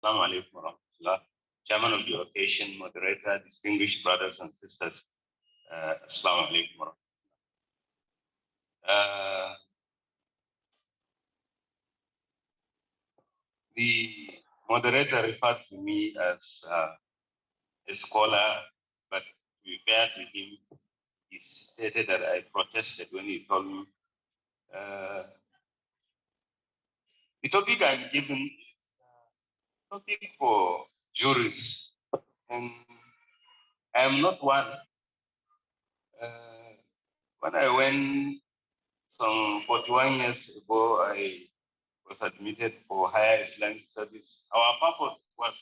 Assalamu alaikum wa rahmatullah. Chairman of the occasion, moderator, distinguished brothers and sisters. Assalamu alaikum wa rahmatullah. The moderator referred to me as a scholar, but to be fair to him, he stated that I protested when he told me the topic I'm given is a topic for jurists, and I am not one. When I went some 41 years ago, I was admitted for higher Islamic studies. Our purpose was,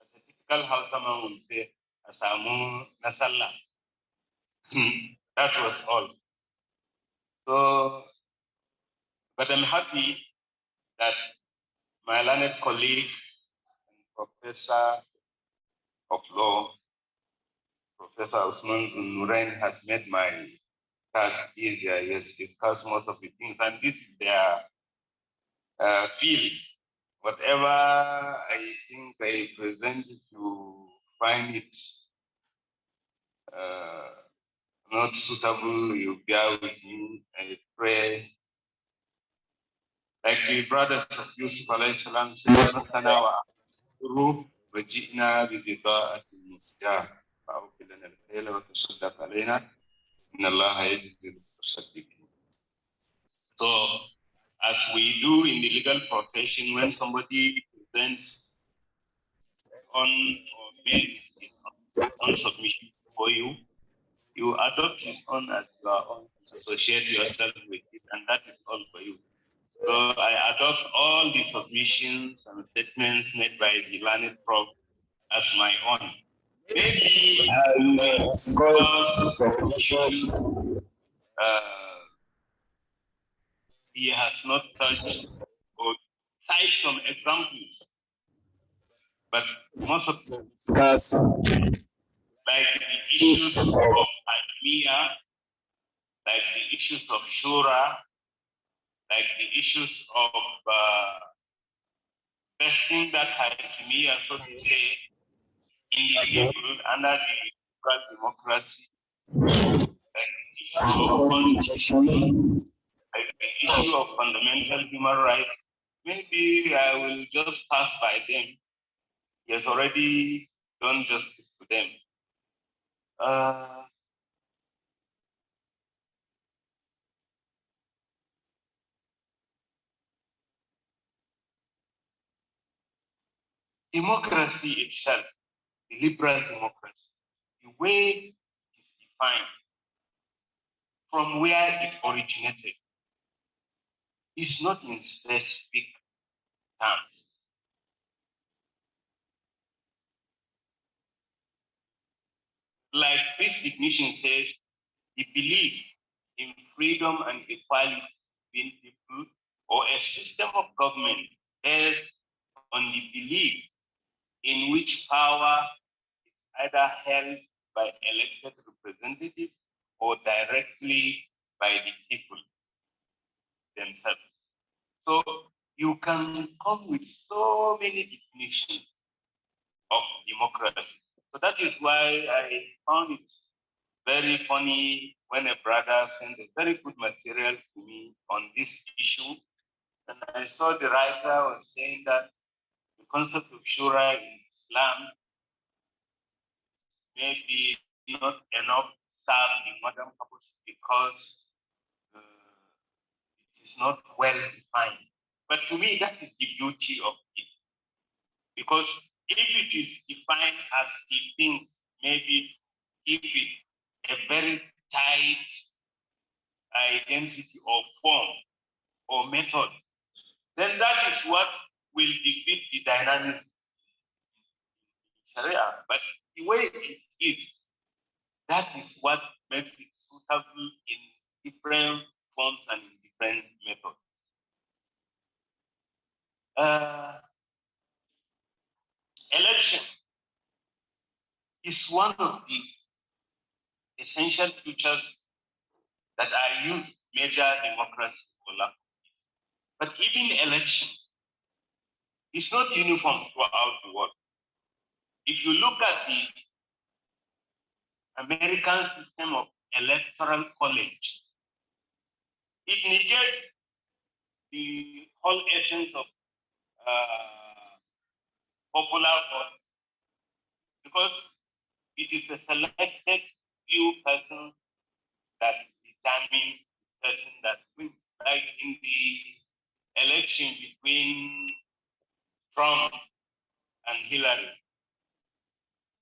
as a typical Hausa man would say, Asamu Nasalla. That was all. So, but I'm happy that my learned colleague and professor of law, Professor Usman Nurain, has made my task easier. He has discussed most of the things, and this is their feeling. Whatever I think I present, you find it not suitable, you bear with me. I pray. Like the brothers of Yusuf alayhi salam said, "Masana wa akuru wajina bidha'at al-musjah. Fa'ukilana al-khayla wa tasaddaq alayna. Inna Allah yajzi al-musaddiqin." So, as we do in the legal profession, when somebody presents on or makes his own submission for you, you adopt his own as your own, associate yourself with it, and that is all for you. So I adopt all the submissions and statements made by the learned prof as my own. Maybe he has not touched or cite some examples, but most of them, like the issues of Almiya, like the issues of Shura, like the issues of vesting that Hakimiyya, so to say, in the people under the liberal democracy, like the issue of fundamental human rights. Maybe I will just pass by them. He has already done justice to them. Democracy itself, the liberal democracy, the way it is defined from where it originated is not in specific terms. Like this definition says, the belief in freedom and equality between people, or a system of government based on the belief in which power is either held by elected representatives or directly by the people themselves. So you can come with so many definitions of democracy. So that is why I found it very funny when a brother sent a very good material to me on this issue. And I saw the writer was saying that the concept of shura in Islam may be not enough serve the modern purpose because it is not well defined. But to me, that is the beauty of it. Because if it is defined as the things, maybe give it a very tight identity or form or method, then that is what will defeat the dynamic Sharia. But the way it is, that is what makes it suitable in different forms and in different methods. Election is one of the essential features that are used major democracy for lack. But even election It's not uniform throughout the world. If you look at the American system of electoral college, it negates the whole essence of popular vote because it is a selected few persons that determine the person that wins. Like in the election between Trump and Hillary.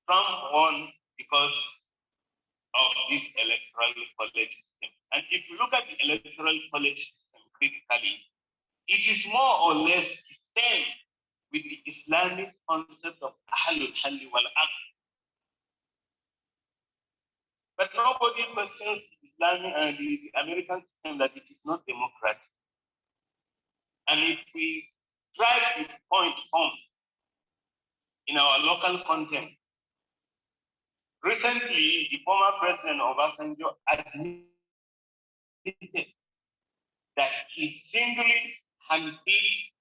Trump won because of this electoral college system. And if you look at the electoral college system critically, it is more or less the same with the Islamic concept of Ahlul Halli wal Aqd. But nobody questions the Islamic and the American system that it is not democratic. And if we drive the point home in our local content, recently the former president Obasanjo admitted that he single-handedly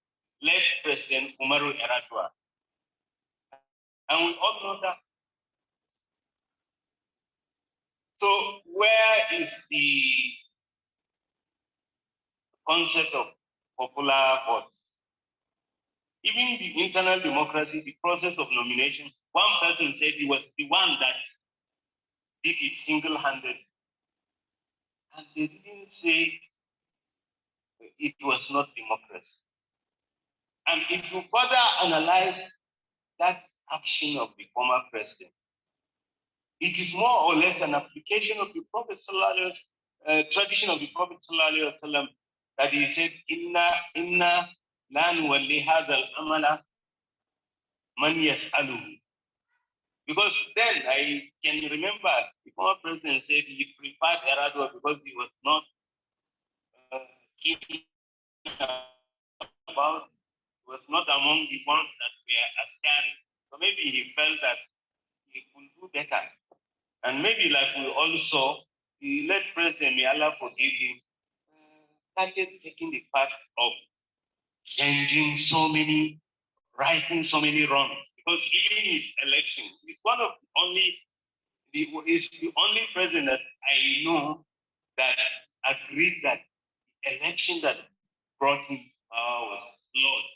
led President Umaru Yar'Adua. And we all know that. So where is the concept of popular votes? Even the internal democracy, the process of nomination, one person said he was the one that did it single-handed. And they didn't say it was not democracy. And if you further analyze that action of the former president, it is more or less an application of the Prophet tradition of the Prophet that he said, Inna la nuwalli hadha al-amala man yas'aluhu. Because then I can remember the former president said he preferred Yar'Adua because he was not keen about, was not among the ones that were aspiring. So maybe he felt that he could do better. And maybe like we also, the late president, may Allah forgive him, started taking the path of changing so many, righting so many wrongs. Because even his election, he's one of the only, is the only president that I know that agreed that the election that brought him power was flawed,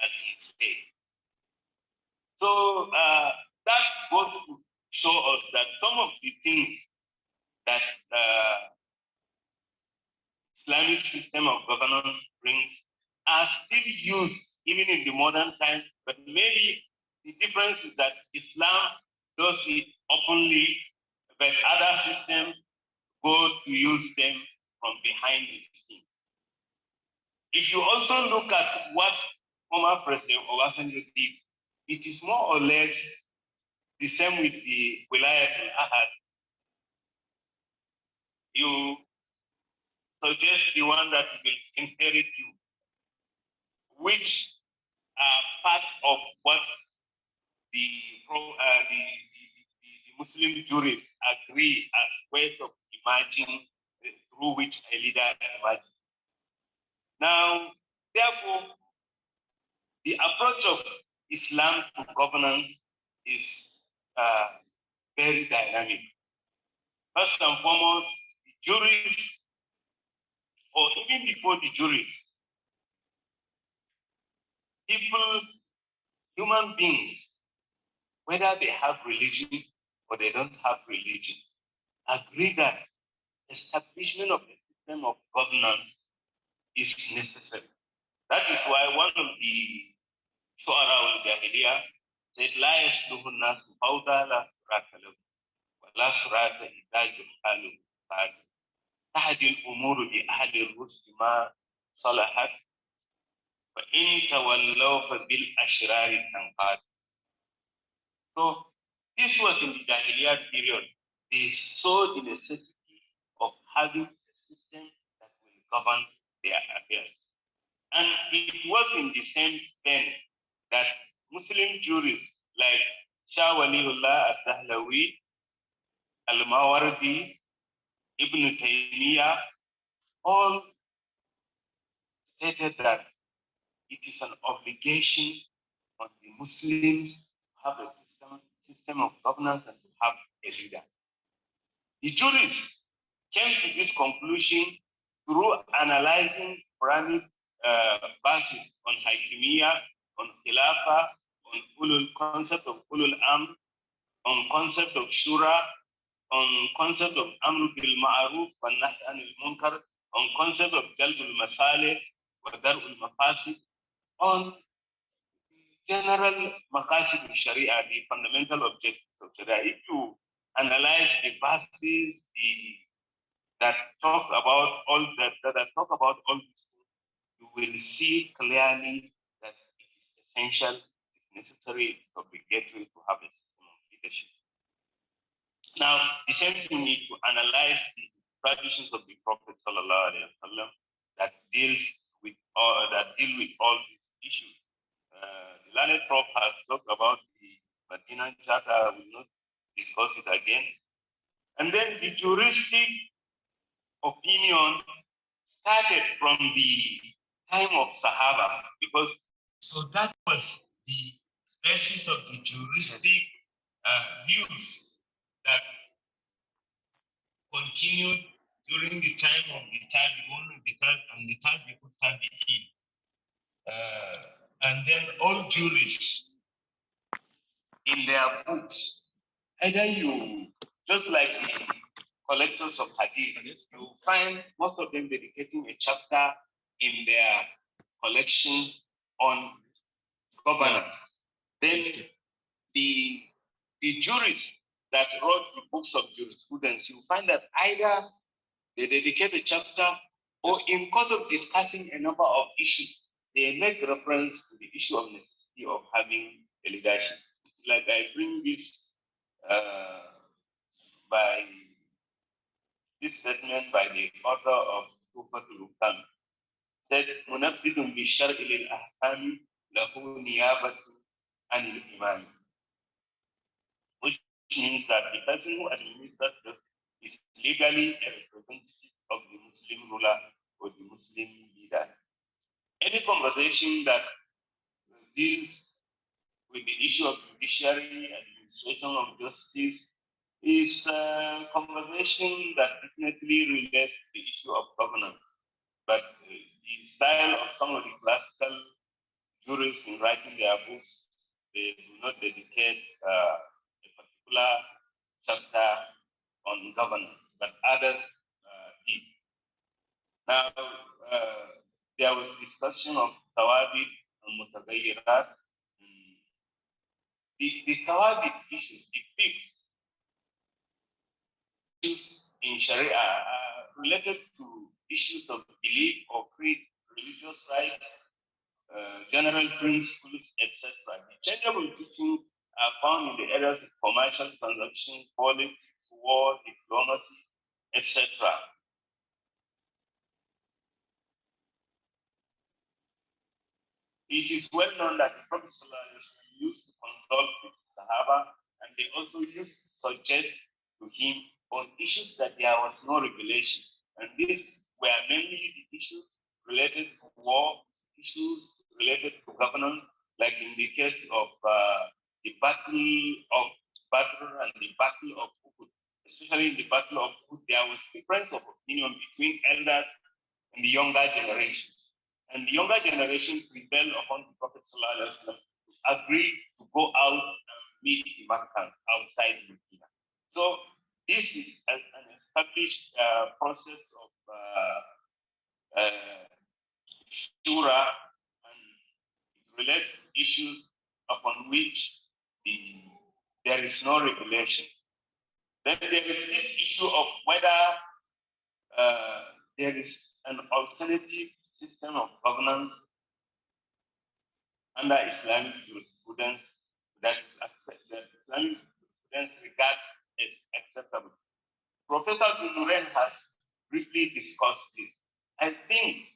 as he said. So that goes to show us that some of the things that Islamic system of governance brings are still used even in the modern times, but maybe the difference is that Islam does it openly, but other systems go to use them from behind the scene. If you also look at what former President Obasanjo did, it is more or less the same with the Wilayat al-Ahad. You suggest the one that will inherit you, which are part of what the Muslim jurists agree as ways of imagining through which a leader emerges. Now, therefore, the approach of Islam to governance is very dynamic. First and foremost, the jurists, or even before the jurists, people, human beings, whether they have religion or they don't have religion, agree that establishment of a system of governance is necessary. That is why one of the Shu'ara al-Jahiliyyah said, La yasluhu nasu fawda la surata lahu, wa la surata idha juhalu ba'd. Tahdi al-umuru bi ahli al-rusd ma salahat, wa in tawallaw fa bil ashrari tanqad. So this was in the Jahiliyyah period. They saw the necessity of having a system that will govern their affairs. And it was in the same vein that Muslim jurists like Shah Waliullah al-Dahlawi, Al-Mawardi, Ibn Taymiyyah, all stated that it is an obligation on the Muslims to have a system of governance and to have a leader. The jurists came to this conclusion through analyzing Quranic verses on Hakimiyya, on Khilafah, on concept of Ulul Amr, on concept of Shura, on concept of Amr bil Ma'ruf wa Nahy anil Munkar, on concept of Jalbul Masalih wa Dar'ul Mafasid, on general maqasid of Sharia, the fundamental objectives of Sharia. If you analyze the verses that talk about all that talk about all these things, you will see clearly that it is essential, it's necessary, it's obligatory to have a system of leadership. Now, the same thing need to analyze the traditions of the Prophet ﷺ that deal with all these issues. The learned Prophet has talked about the Medina Charter. I will not discuss it again. And then the juristic opinion started from the time of Sahaba, because so that was the basis of the juristic views that continued during the time of the Tabi'un and the Tabi'ut Tabi'in. And then all jurists in their books, either you, just like the collectors of hadith, you find most of them dedicating a chapter in their collections on governance. Then the jurists that wrote the books of jurisprudence, you find that either they dedicate a chapter or in course of discussing a number of issues, they make reference to the issue of necessity of having a leadership. Like I bring this by this statement by the author of Tufatul Hukam, said, "Munabbidun bi shar'i lil ahkami lahu niyabatu anil imam," which means that the person who administers justice is legally a representative of the Muslim ruler or the Muslim leader. Any conversation that deals with the issue of judiciary, administration of justice, is a conversation that definitely relates to the issue of governance. But the style of some of the classical jurists in writing their books, they do not dedicate a particular chapter on governance, but others did. Now, there was discussion of Tawabit and Mutagayyirat. The Tawabit issues, it fixed issues in Sharia related to issues of belief or creed, religious rights, general principles, etc. The changeable teachings are found in the areas of commercial transactions, politics, war, diplomacy, etc. It is well known that the Prophet ﷺ used to consult with the Sahaba, and they also used to suggest to him on issues that there was no revelation. And these were mainly the issues related to war, issues related to governance, like in the case of the Battle of Badr and the Battle of Uhud. Especially in the Battle of Uhud, there was difference of opinion between elders and the younger generation. And the younger generation prevailed upon the Prophet ﷺ to agree to go out and meet the Makkans outside Medina. So this is an established process of shura, and it relates to issues upon which there is no regulation. Then there is this issue of whether there is an alternative system of governance under Islamic jurisprudence that Islamic jurisprudence regards as acceptable. Professor Dunuren has briefly discussed this. I think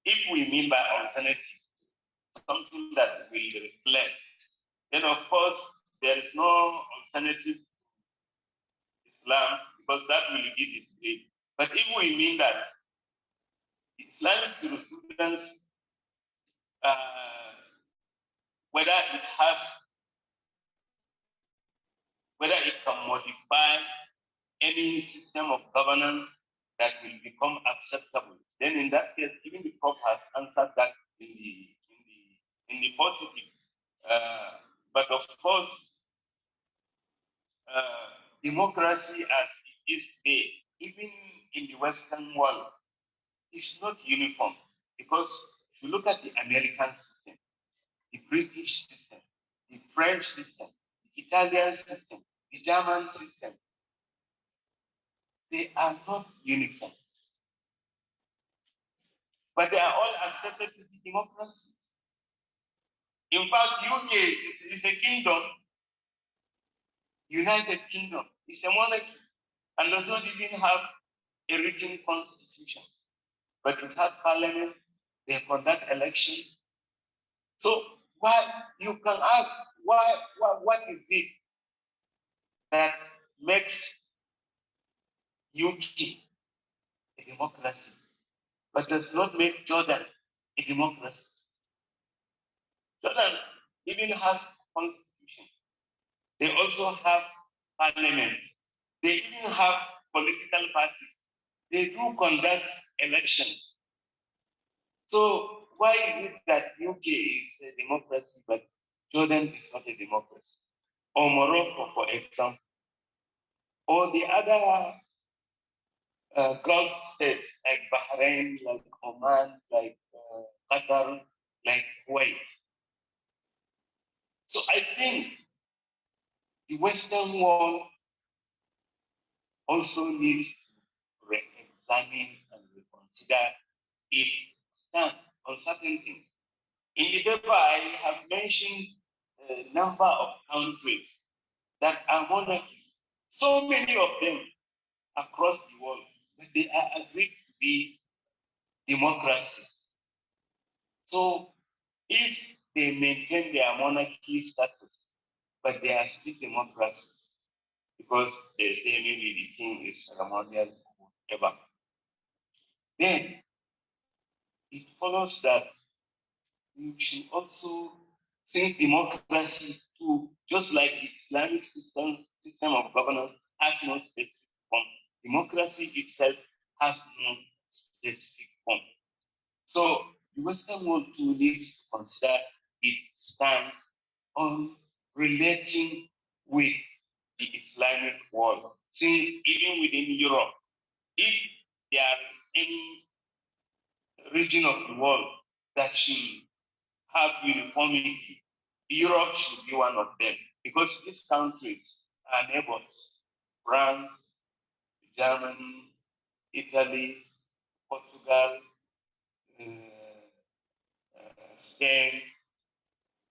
if we mean by alternative something that will reflect, then of course there is no alternative to Islam, because that will be displayed. But if we mean that Islamic jurisprudence whether it can modify any system of governance that will become acceptable. Then in that case, even the Pope has answered that in the positive. But of course, democracy as it is today, even in the Western world, is not uniform. Because if you look at the American system, the British system, the French system, the Italian system, the German system, they are not uniform. But they are all accepted to be democracies. In fact, UK is a kingdom, United Kingdom. It's a monarchy and does not even have a written constitution. But it has parliament, they conduct elections. So why you can ask what is it that makes UK a democracy, but does not make Jordan a democracy? Jordan even has constitution. They also have parliament. They even have political parties. They do conduct elections. So why is it that UK is a democracy, but Jordan is not a democracy? Or Morocco, for example, or the other Gulf states like Bahrain, like Oman, like Qatar, like Kuwait. So I think the Western world also needs to re-examine and reconsider its stand on certain things. In the paper, I have mentioned a number of countries that are monarchies, so many of them across the world, but they are agreed to be democracies. So if they maintain their monarchy status, but they are still democracies, because they say maybe the king is ceremonial or whatever, then it follows that you should also, since democracy too, just like the Islamic system of governance has no specific form, democracy itself has no specific form. So the Western world too needs to consider its stance on relating with the Islamic world. Since even within Europe, if there is any region of the world that should have uniformity, Europe should be one of them, because these countries are neighbors: France, Germany, Italy, Portugal, uh, Spain,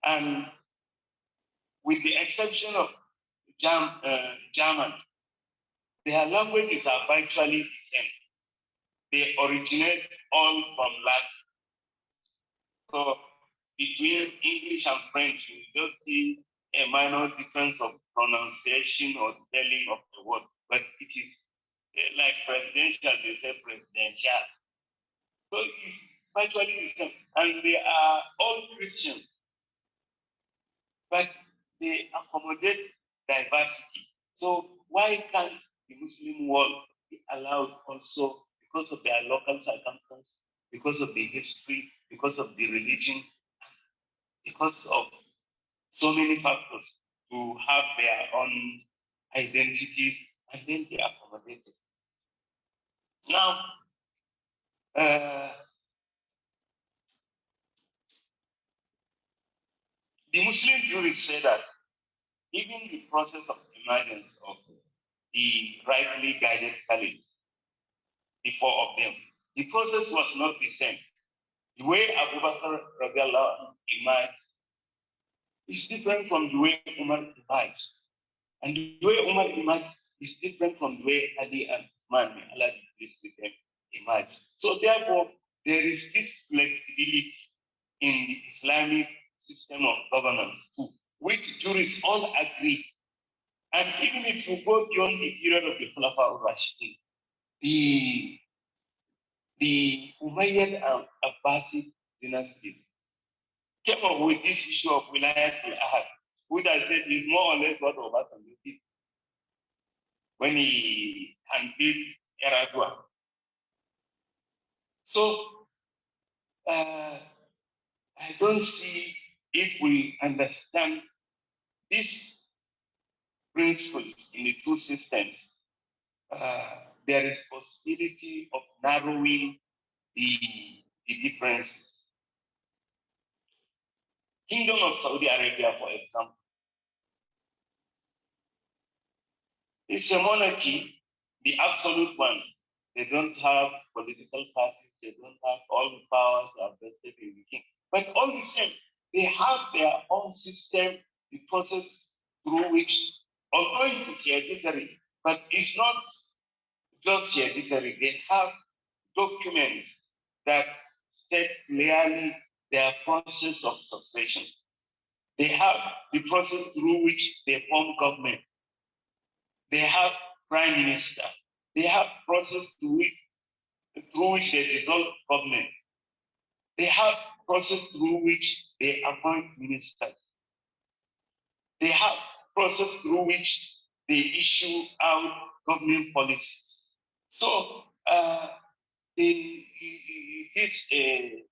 and with the exception of German, their languages are virtually the same. They originate all from Latin. So between English and French, you don't see a minor difference of pronunciation or spelling of the word, but it is like presidential, they say presidential. So it's virtually the same. And they are all Christians, but they accommodate diversity. So why can't the Muslim world be allowed also, because of their local circumstances, because of the history, because of the religion, because of so many factors, to have their own identities, and then they accommodate it? Now, the Muslim jurists say that even the process of emergence of the rightly guided caliph, the four of them, the process was not the same. The way Abu Bakr emerged is different from the way Umar emerged. And the way Umar emerged is different from the way Ali and Uthman, may Allah be pleased with them, emerged. So therefore, there is this flexibility in the Islamic system of governance too, which jurists all agree. And even if you go beyond the period of the Khulafa al-Rashidin, the Umayyad and Abbasid dynasties, came up with this issue of Wilayat al-Ahad, which I said is more or less what Obasanjo did when he handled Eradua. So I don't see, if we understand these principles in the two systems, there is possibility of narrowing the differences. Kingdom of Saudi Arabia, for example, is a monarchy, the absolute one. They don't have political parties, they don't have all the powers that are vested in the king. But all the same, they have their own system, the process through which, although it is hereditary, but it's not just hereditary. They have documents that state clearly their process of succession. They have the process through which they form government. They have prime minister. They have process through which they dissolve government. They have process through which they appoint ministers. They have process through which they issue out government policies. So it is a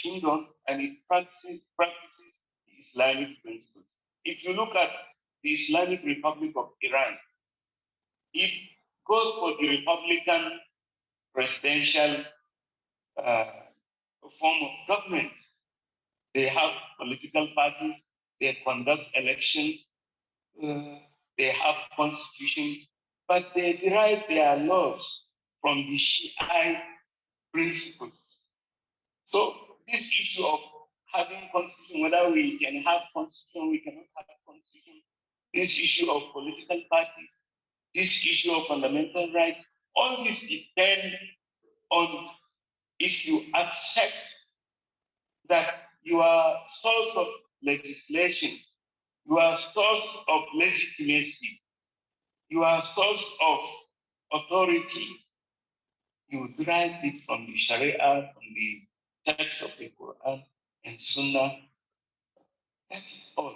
kingdom, and it practices the Islamic principles. If you look at the Islamic Republic of Iran, it goes for the Republican presidential form of government. They have political parties, they conduct elections, they have constitution, but they derive their laws from the Shiite principles. So this issue of having constitution, whether we can have constitution, we cannot have constitution, this issue of political parties, this issue of fundamental rights, all this depends on if you accept that your source of legislation, your source of legitimacy, your source of authority, you derive it from the Sharia, from the text of the Quran and Sunnah. That is all.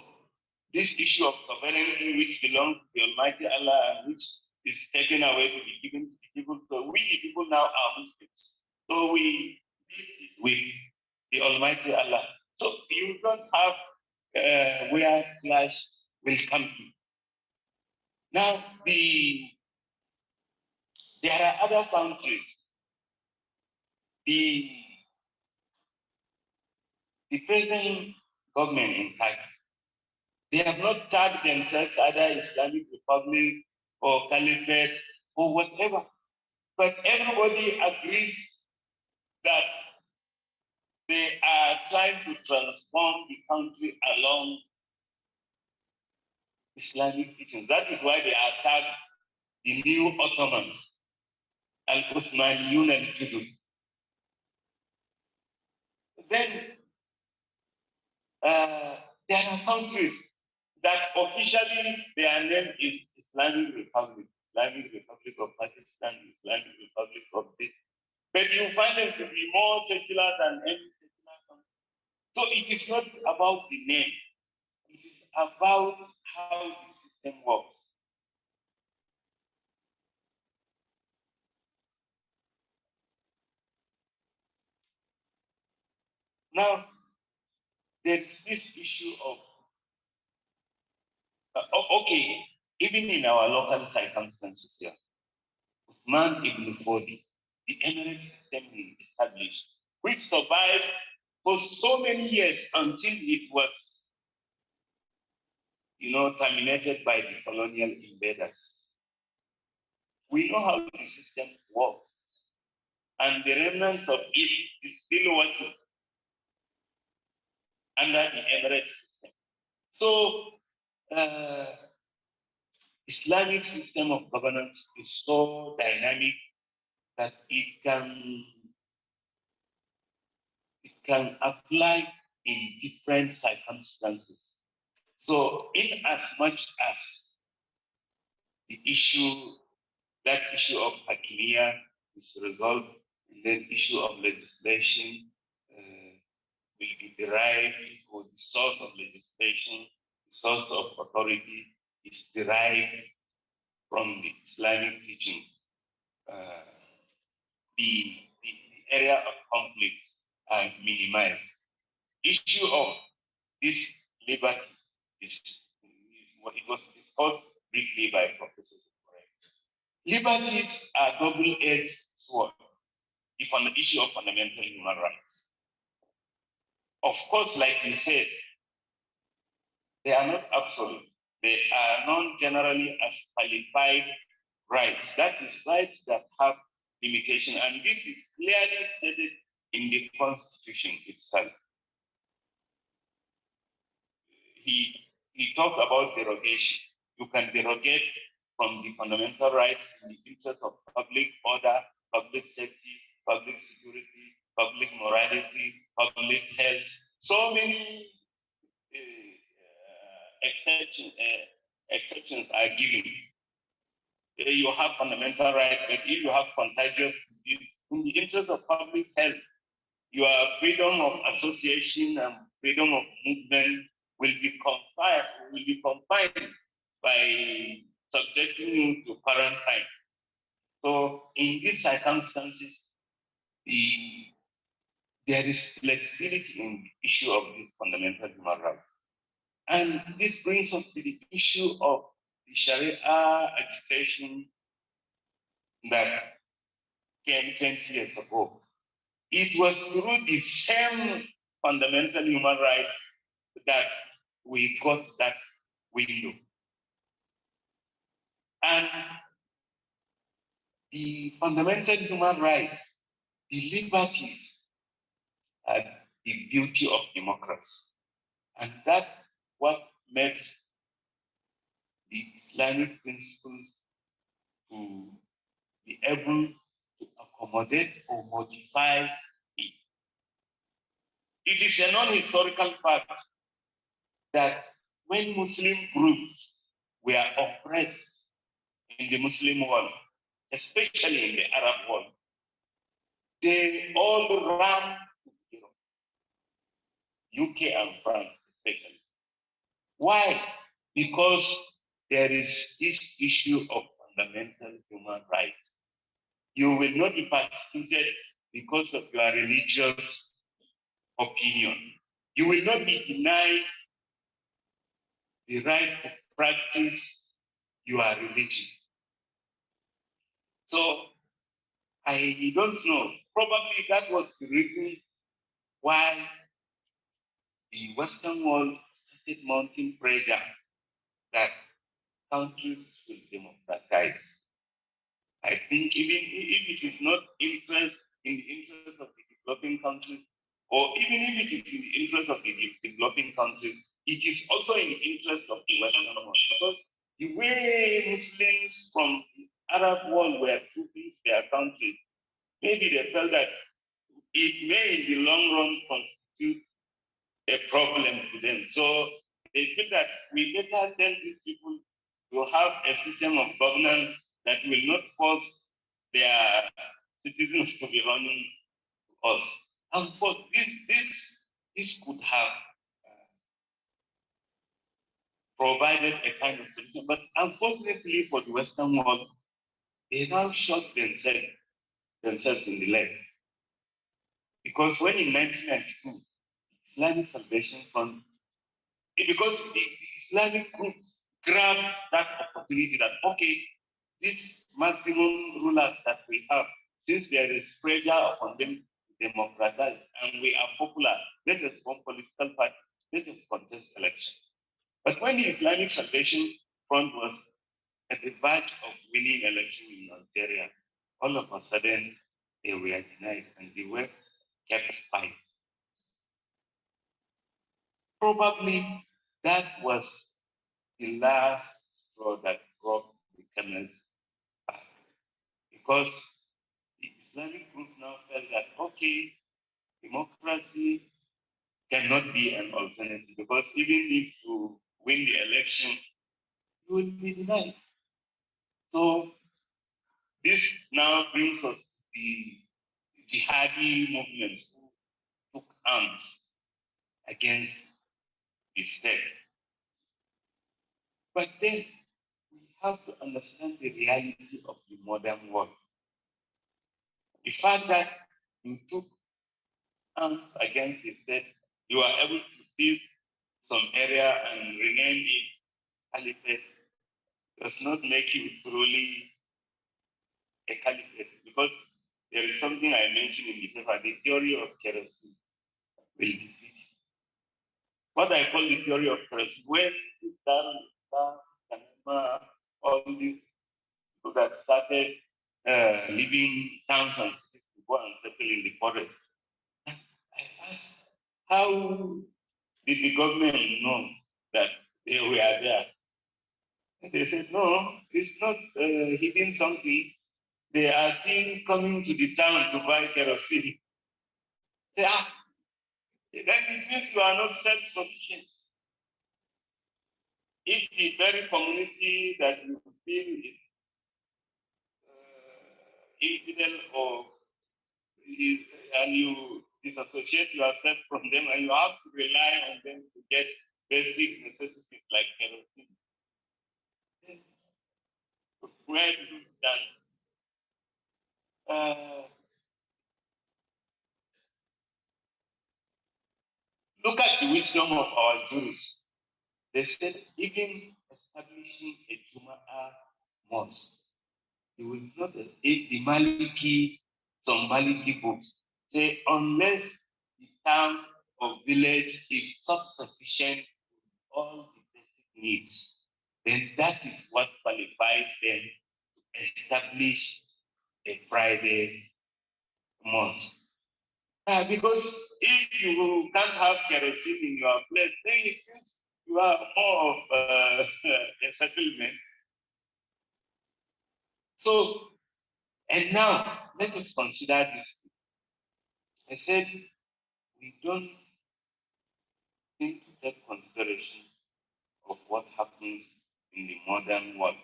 This issue of sovereignty, which belongs to the Almighty Allah and which is taken away to be given to the people. So we, the people, now are Muslims. So we deal it with the Almighty Allah. So you don't have where clash will come to. Now, there are other countries. The present government in Turkey, they have not tagged themselves either Islamic Republic or Caliphate or whatever. But everybody agrees that they are trying to transform the country along Islamic teachings. That is why they are tagged the new Ottomans, Al-Uthmaniyun al-Judud. Then there are countries that officially their name is Islamic Republic, Islamic Republic of Pakistan, Islamic Republic of this. But you find them to be more secular than any secular country. So it is not about the name. It is about how the system works. Now, there's this issue of, okay, even in our local circumstances here, Uthman ibn Fodi, the emirate system he established, which survived for so many years until it was, terminated by the colonial invaders. We know how the system works, and the remnants of it is still working under the emirate system. So, Islamic system of governance is so dynamic that it can apply in different circumstances. So, in as much as the issue of Hakimiyya is resolved, and then issue of legislation will be derived, or the source of legislation, the source of authority is derived from the Islamic teaching. The area of conflicts are minimized. Issue of this liberty is what it was discussed briefly by Professor. Liberties are double-edged sword on the issue of fundamental human rights. Of course, like you said, they are not absolute. They are known generally as qualified rights. That is, rights that have limitation, and this is clearly stated in the Constitution itself. He talked about derogation. You can derogate from the fundamental rights in the interest of public order, public safety, public security, public morality, public health. So many exceptions are given. You have fundamental rights, but if you have contagious disease, in the interest of public health, your freedom of association and freedom of movement will be confined by subjecting you to quarantine. So in these circumstances, there is flexibility in the issue of these fundamental human rights. And this brings us to the issue of the Sharia agitation that came 20 years ago. It was through the same fundamental human rights that we got that window. And the fundamental human rights, the liberties, are the beauty of democracy. And that's what makes the Islamic principles to be able to accommodate or modify it. It is a non-historical fact that when Muslim groups were oppressed in the Muslim world, especially in the Arab world, they all ran to Europe, UK and France especially. Why? Because there is this issue of fundamental human rights. You will not be persecuted because of your religious opinion. You will not be denied the right to practice your religion. So I don't know. Probably that was the reason why the Western world started mounting pressure that countries will democratize. I think even if it is not in the interest of the developing countries, or even if it is in the interest of the developing countries, it is also in the interest of the Western world. Because the way Muslims from the Arab world were treating their countries, maybe they felt that it may in the long run constitute a problem to them. So they feel that we better tell these people to have a system of governance that will not force their citizens to be running to us. And for this could have provided a kind of solution. But unfortunately for the Western world, they now shot themselves in the leg. Because when in 1992, Islamic Salvation Front, because the Islamic groups grabbed that opportunity that, okay, these maximum rulers that we have, since there is pressure upon them to democratize and we are popular, let us form political party, let us contest election. But when the Islamic Salvation Front was at the verge of winning election in Nigeria, all of a sudden they were denied and the West kept fighting. Probably that was the last straw that broke the camel's back. Because the Islamic group now felt that, okay, democracy cannot be an alternative, because even if you win the election, you will be denied. So this now brings us the jihadi movements who took arms against the state. But then we have to understand the reality of the modern world. The fact that you took arms against the state, you are able to seize some area and rename it caliphate does not make you truly a caliphate, because there is something I mentioned in the paper, the theory of kerosene will defeat you. What I call the theory of kerosene, when this all these people that started living towns and cities to go and settle in the forest, I asked, how did the government know that they were there? And they said, no, it's not hidden something. They are seen coming to the town to buy kerosene. Say, then it means you are not self-sufficient. If the very community that you feel is infidel or is, and you disassociate yourself from them and you have to rely on them to get basic necessities like kerosene, where do you stand? Look at the wisdom of our jurists. They said even establishing a Jum'ah mosque, you will not the Maliki, some Maliki books say unless the town or village is self-sufficient with all the basic needs, then that is what qualifies them to establish a private mosque. Because if you can't have kerosene in your place, then it means you are more of a settlement. So, and now let us consider this. I said we don't think to take consideration of what happens in the modern world.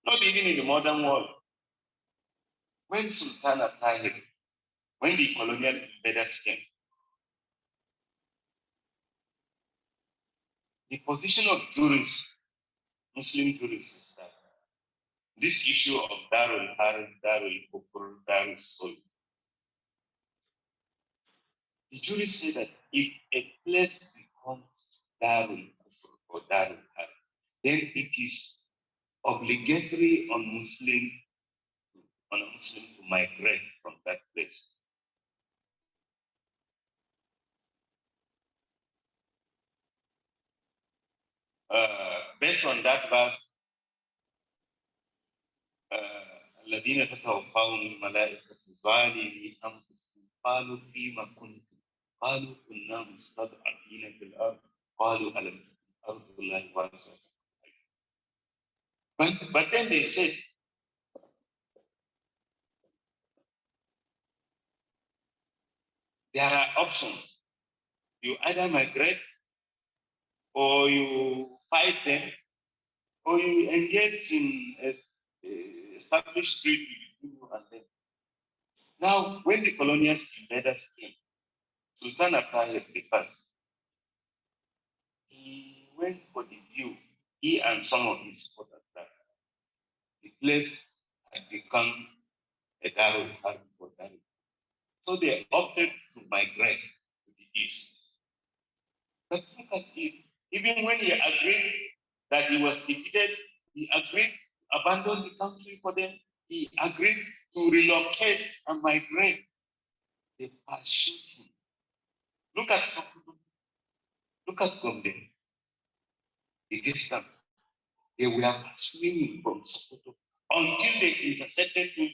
Not even in the modern world. When Sultan Attahir, when the colonial invaders came, the position of jurists, Muslim jurists, is that this issue of Darul Harb, Darul Kufr, Darul Sul, the jurists say that if a place becomes Darul Kufr or Darul Harb, then it is obligatory on a Muslim to migrate from that place. Based on that verse, الذين تتوفاهم الملائكة ظالمي أنفسهم قالوا فيما كنتم قالوا كنا مستضعفين في الأرض قالوا ألم تكن أرض الله واسعة. But then they said, there are options. You either migrate, or you fight them, or you engage in established treaty between you and them. Now, when the colonial invaders came, Sultan Attahir the he went for the view, he and some of his supporters, that the place had become a Darul Harb for Darul. So they opted to migrate to the east. But look at it. Even when he agreed that he was defeated, he agreed to abandon the country for them. He agreed to relocate and migrate. They pursued him. Look at Sokoto. Look at Gombe. The distance. They were pursuing him from Sokoto until they intercepted him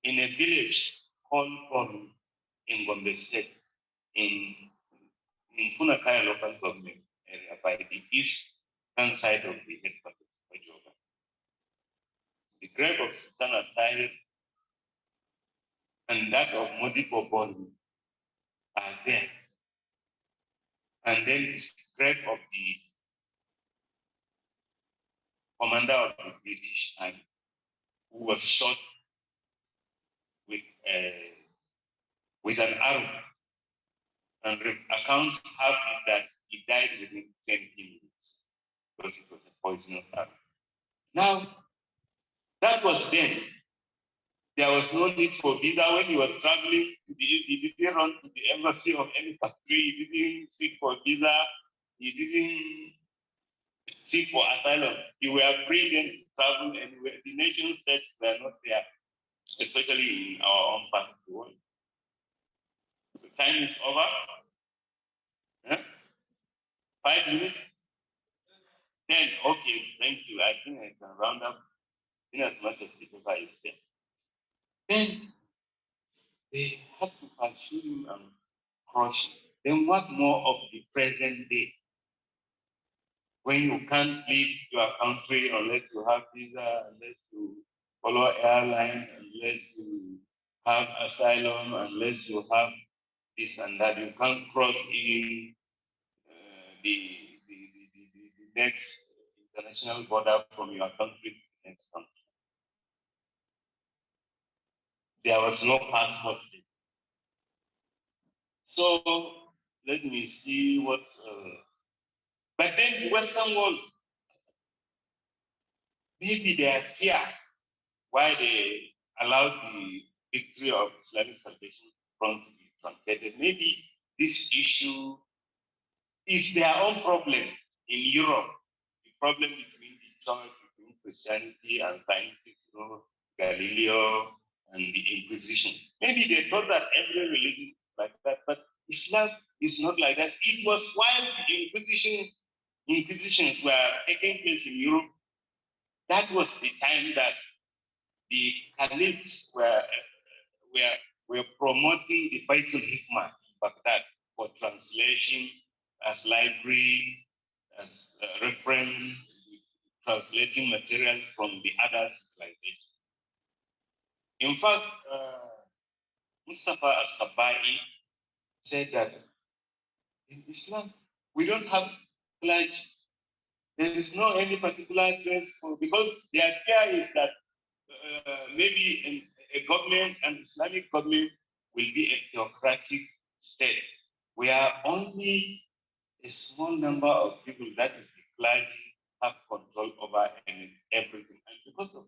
in a village called Barr in Gombe State, in Funakaya local government area by the eastern side of the headquarters of Joga. The grave of Sultan Attahir and that of Modibo Bolu are there. And then the grave of the commander of the British Army, who was shot with an arrow And accounts have it that he died within 20 minutes because it was a poisonous arrow. Now, that was then. There was no need for visa when he was traveling to the East. He didn't run to the embassy of any country. He didn't seek for visa. He didn't seek for asylum. You were free then to travel anywhere. The nation states were not there, especially in our own part of the world. The time is over. Huh? 5 minutes? 10. Okay, thank you. I think I can round up in as much as the paper is there. Then they had to pursue him and crush him. Then what more of the present day? When you can't leave your country unless you have visa, unless you follow airline, unless you have asylum, unless you have this and that, you can't cross even the next international border from your country to the next country. There was no passport. So let me see what. But then the Western world, maybe their fear why they allowed the victory of Islamic Salvation Front to be truncated. Maybe this issue is their own problem in Europe. The problem between the church, between Christianity and scientists, Galileo and the Inquisition. Maybe they thought that every religion is like that, but Islam is not like that. It was while the Inquisitions were taking place in Europe, that was the time that the caliphs were promoting the Baitul Hikmah in Baghdad for translation as library, as reference, translating material from the other civilizations. In fact, Mustafa al-Sabai said that in Islam, we don't have clergy. There is no any particular dress for, because their fear is that maybe a government, an Islamic government, will be a theocratic state where only a small number of people, that is the clergy, have control over everything. And because of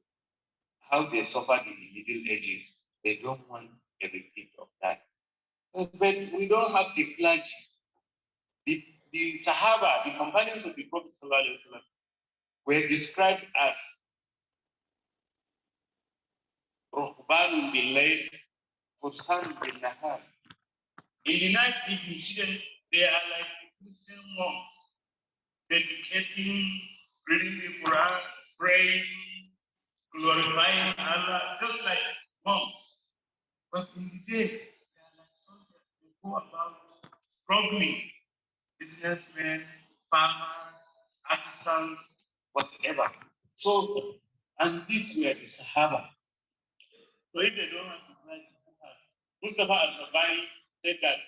how they suffered in the Middle Ages, they don't want a repeat of that. But we don't have the clergy. The Sahaba, the companions of the Prophet ﷺ, were described as Ruhbanun bil-layl, Fursan bil-nahar. In the night, if you see them, they are like Christian monks, dedicating, reading the Quran, praying, glorifying Allah, just like monks. But in the day, they are like soldiers. They go about struggling, businessmen, farmers, artisans, whatever. So, and these were the Sahaba. So if they don't have to try to have, Mustafa al-Sabai said that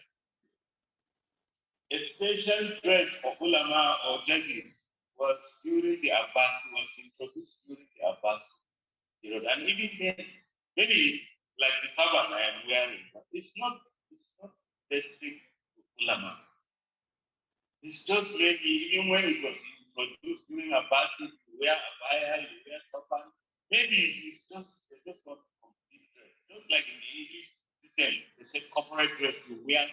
a special dress for ulama or judges was during the Abbas, was introduced during the Abbas period. And even then, maybe like the turban I am wearing, it's not specific to ulama. It's just maybe even when it was introduced during Abbas, you wear abaya, you wear turban. Maybe it's just they just want complete dress. Just like in the English system, they say corporate dress, you wear.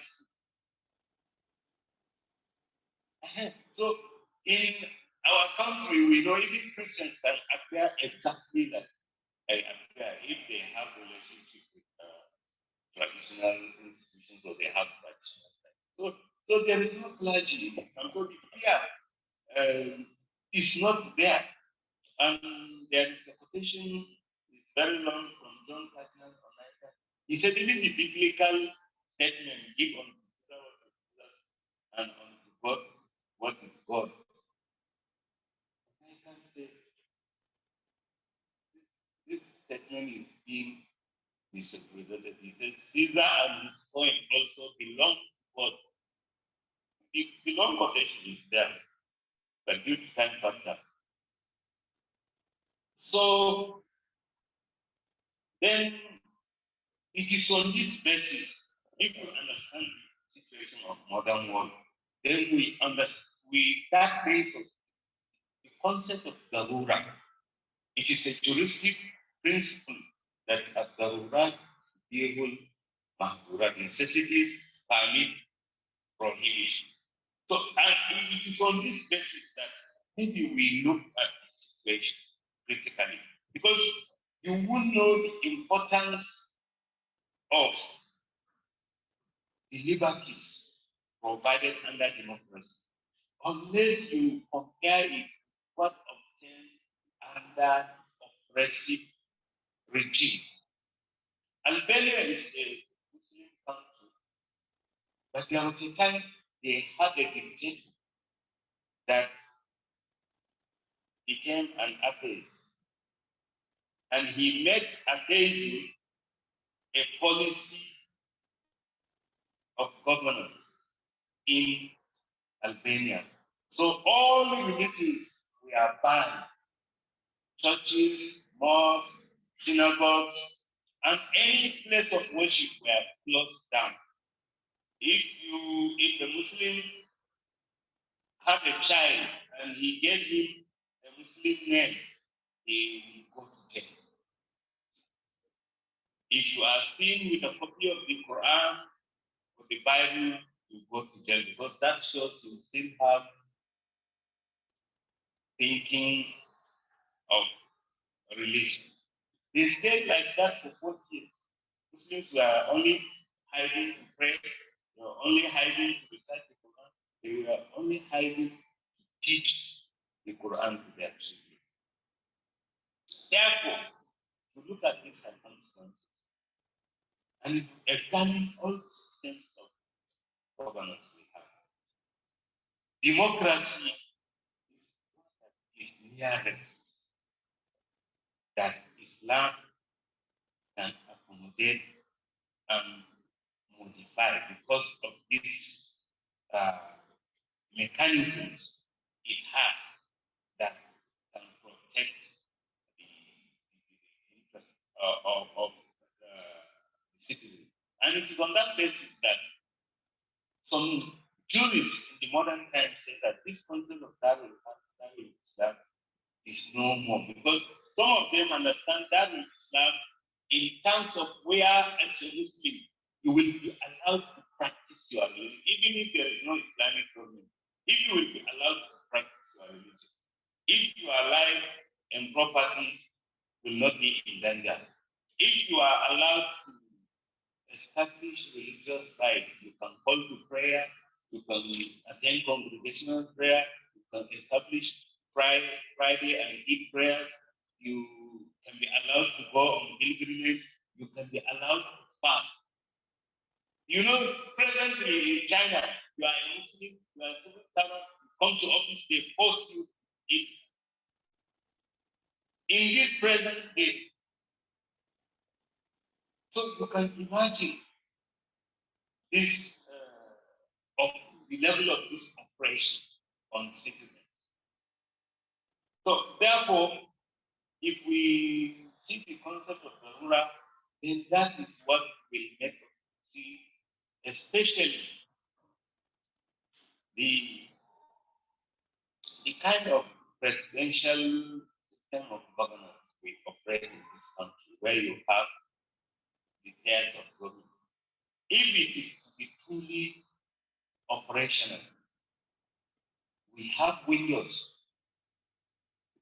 So in our country, we know even Christians that appear exactly like they appear if they have relationship with traditional institutions or they have traditional life. So there is no clergy in Islam. So the fear is not there. And there is a quotation, it's very long from John Cardinal Onaiza. He said even the biblical statement give unto Caesar what is Caesar and unto God what is God. I can say this statement is being misrepresented. He says Caesar and his coin also belong to God. The long quotation is there, but due to time factor. So then it is on this basis, if you understand the situation of modern world, then that brings us the concept of darura. It is a juristic principle that ad-darurat tubihul mahdurat, necessities permit prohibition. So, and it is on this basis that maybe we look at the situation critically, because you will know the importance of the liberties provided under democracy, unless you compare it with what obtains under oppressive regime. Albania is a Muslim country, but there was a time they had a dictator that became an atheist, and he made atheism a policy of governance in Albania. So all religions were banned: churches, mosques, synagogues, and any place of worship were closed down. If the Muslim had a child and he gave him a Muslim name, he will go to jail. If you are seen with a copy of the Quran or the Bible, you go to jail, because that shows you still have thinking of religion. They stayed like that for 40 years. Muslims were only hiding to pray, they were only hiding to recite the Quran, they were only hiding to teach the Quran to their children. Therefore, to look at these circumstances and examine all systems of governance we have. Democracy is nearest that Islam can accommodate and modify because of these mechanisms it has that can protect the interest of the citizens. And it is on that basis that some jurists in the modern times say that this concept of Darul Islam is no more, because some of them understand Darul Islam in terms of where, as a Muslim, you will be allowed to practice your religion, even if there is no Islamic government. If you will be allowed to practice your religion, if your life and property will not be in danger, if you are allowed to establish religious rights, you can call to prayer, you can attend congregational prayer, you can establish Friday and Eid prayers, you can be allowed to go on pilgrimage, you can be allowed to fast. You know, presently in China, you are a Muslim, you are a civil servant, you come to office, they force you to eat. In this present day, so you can imagine this of the level of this oppression on citizens. So therefore, if we see the concept of the rural, then that is what will make us see, especially the kind of presidential system of governance we operate in this country, where you have the tiers of government. If it is to be truly operational, we have windows.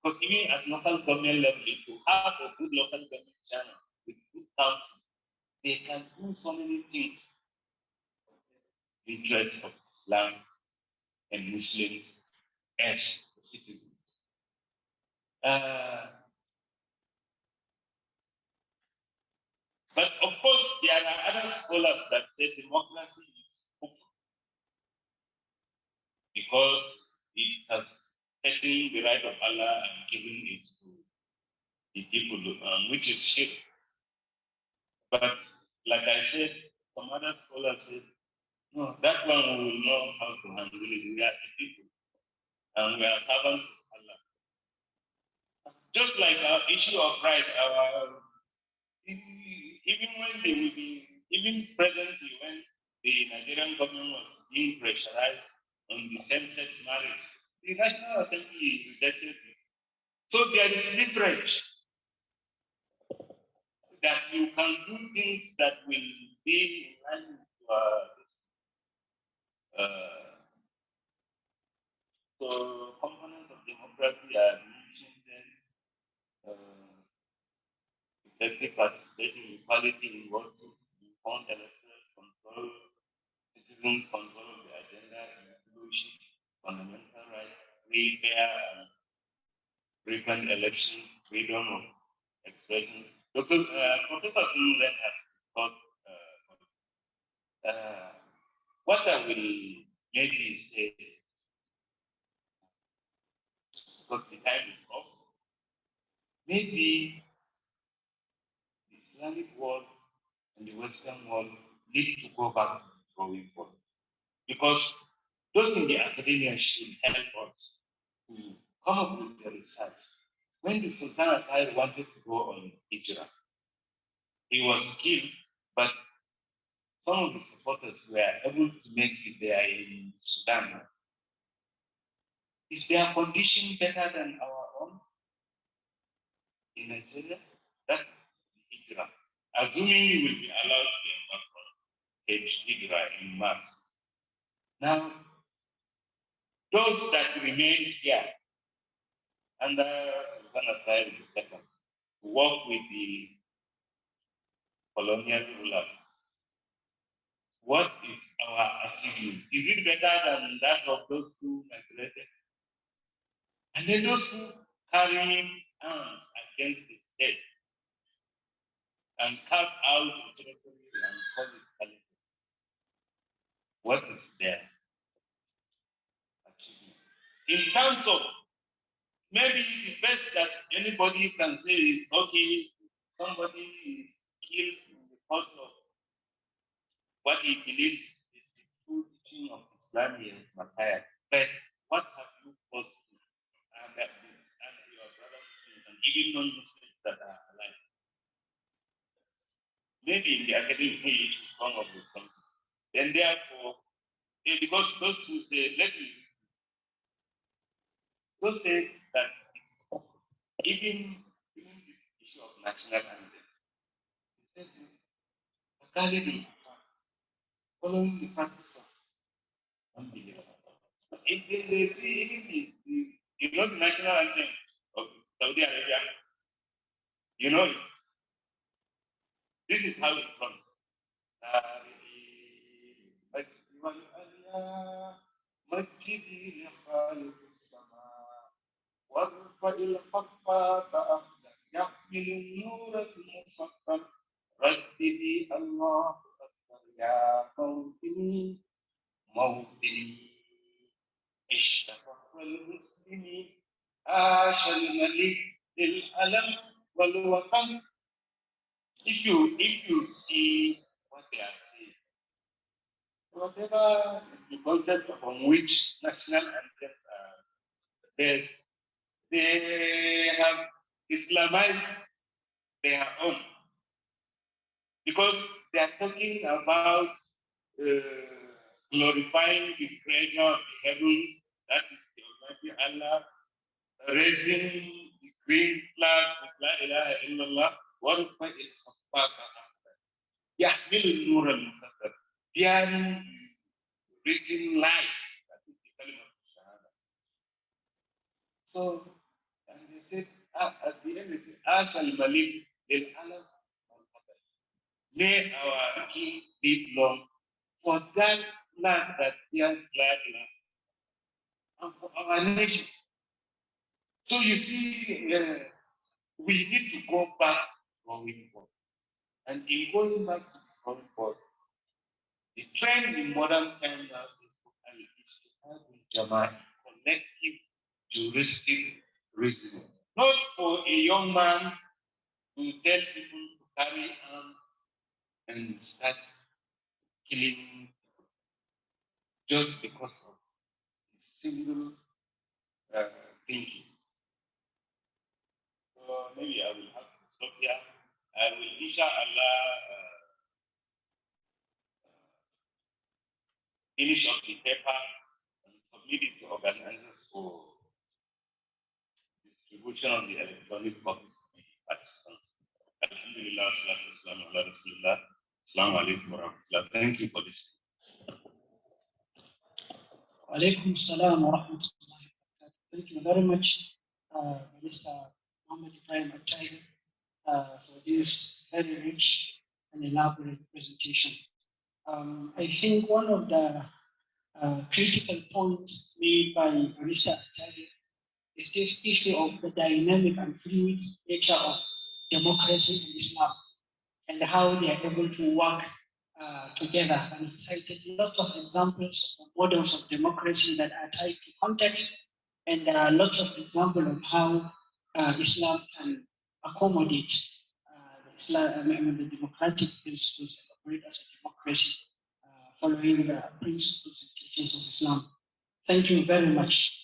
Because even at local government level, if you have a good local government channel with good council, they can do so many things. The interests of Islam and Muslims as citizens. But of course, there are other scholars that say democracy is open because it has taken the right of Allah and given it to the people, which is shirk. But like I said, some other scholars said, no, that one we will know how to handle it. We are the people, and we are servants of Allah. Just like our issue of right, even when they will be, even presently, when the Nigerian government was being pressurized on the same-sex marriage. The National Assembly rejected it. So there is leverage that you can do things that will be in line with so components of democracy are mentioned, effective participation, equality in voting, informed electoral control, citizen control of the agenda, inclusion, fundamental rights, free, fair, and frequent elections, freedom of expression. Because Professor Nguyen has taught what I will maybe say, because the time is up, maybe the Islamic world and the Western world need to go back to the drawing board. Because those in the academia should help us to come up with the research. When the Sultan Attahir wanted to go on Hijrah, he was killed, but some of the supporters were able to make it there in Sudan. Is their condition better than our own in Nigeria? That's the Hijrah. Assuming you will be allowed to embark on Hijrah in March. Now, those that remain here under Sultan Attahir II work with the colonial rulers. What is our achievement? Is it better than that of those who migrated? And then those who carry arms against the state and carve out the territory and call it caliphate. What is their achievement? In terms of maybe the best that anybody can say is okay, somebody is killed because of what he believes is the true teaching of Islam is Attahir. But what have you caused and your brothers and even non-Muslims that are alive? Maybe in the academic you should come up with something. Then therefore, because those who say, those say that even this issue of national anthem, it says following the practice of unbelief. If they see even the national anthem of Saudi Arabia, you know it. This is how it's run. مسجدي لخالق السماء وارفع الخفاف يحمل النور المسطر رددي الله أكبر يا موطني موطني اشتفق المسلمين عاش الملك للألم والوطن. If you see what they are saying, whatever is the concept upon which national anthems are based, they have Islamized their own. Because they are talking about glorifying the creator of the heavens, that is the Almighty Allah, raising the green flag with La ilaha illallah, وَرُفَعِ الْخَفَّاقَ يَحْمِلُ النُّورَ الْمُسَطَّرَ bearing reaching life, that is the kalima of Shahada. So, and they said, at the end, they said, Ash al-Malik lil-Alam al-Qadr. May our king live long for that land that bears glad land and for our nation. So you see, we need to go back to drawing board. And in going back to the drawing board, the trend in modern times now is to have Jama'ah, collective juristic reasoning. Not for a young man to tell people to carry arms and start killing people just because of single thinking. So maybe I will have to stop here. I will, inshallah, finish up the paper and submit it to organizers for distribution of the electronic copies to the participants. Alhamdulillah, salatu wassalamu ala rasulillah. Assalamu alaikum wa rahmatullah. Thank you for this. Alaikum salam wa rahmatullahi wa barakatuh. Thank you very much, Mr. Muhammad Ibrahim Attahir, for this very rich and elaborate presentation. I think one of the critical points made by Mr. Attahir is this issue of the dynamic and fluid nature of democracy in Islam and how they are able to work together. And he cited lots of examples of models of democracy that are tied to context, and there are lots of examples of how Islam can accommodate the democratic principles and operate as a democracy following the principles and teachings of Islam. Thank you very much.